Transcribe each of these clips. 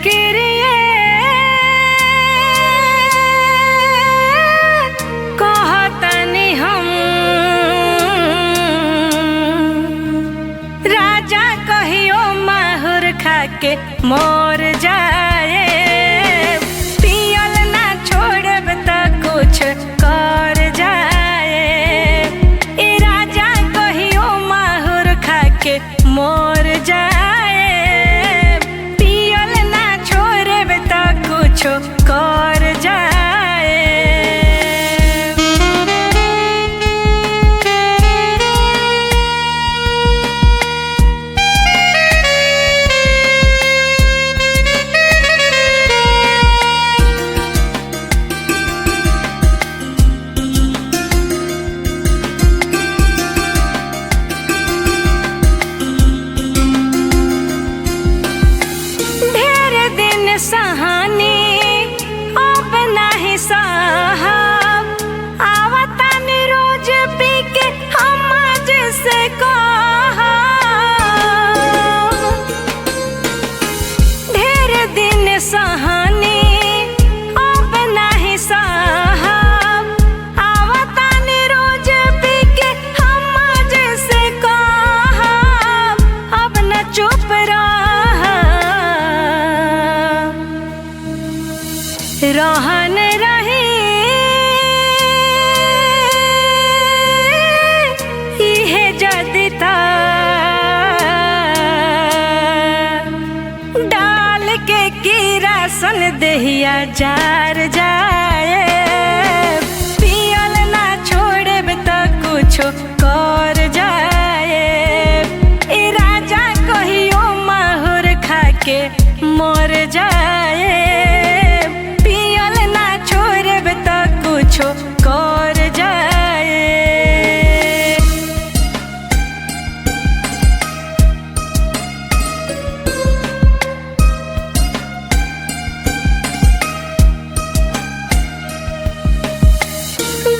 किरिए कहतनी हम राजा कहियो माहुर खाके मोर जाए पियल ना छोड़ब त कुछ कर जाए ए राजा कहियो माहुर खाके मोर जाए पियल ना छोड़ब त कुछ कर जाए। सहानी अब नाही साहब आवतानी रोज पी के हम जैसे कहा ढेर दिन सहानी अब नाही साहब आवतानी रोज पी के हम जैसे कहा अब न चुप रहन रही इहे जदिता डाल के किरासन देहिया जार जाए पियल ना छोड़ब त कुछो कर जाए ए राजा कहियो माहुर खाके मर जाए कुछो कर जाए।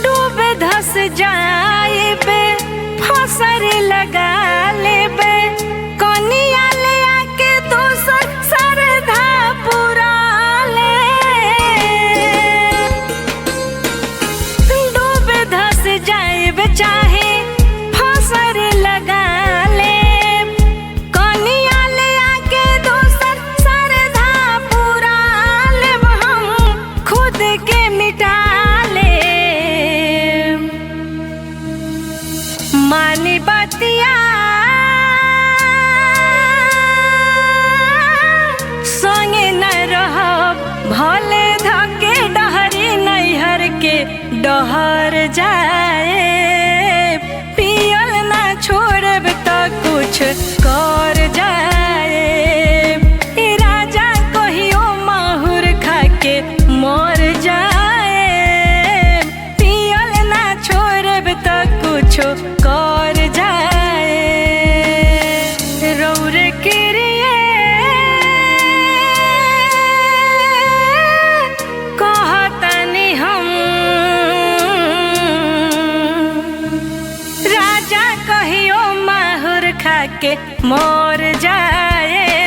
डूब धस जाएबे फसर लगा लेबे कनिया ले आके दोसर सरधा पूरा जाएब चाहे फसर लगा ले कनिया ले आके दोसर सरधा पूरा लेब हम खुद के मिटा ले मानी बतिया संगे न रहब भले धके डहरी नैहर के डहर जाए पियल ना छोड़ब त कुछ कर जाए ए राजा कहियो माहुर खाके मर जाए पियल ना छोड़ब त कुछ कर जाए। रौर किरिए कहतनी हम राजा कहियो माहुर खाके मर जाए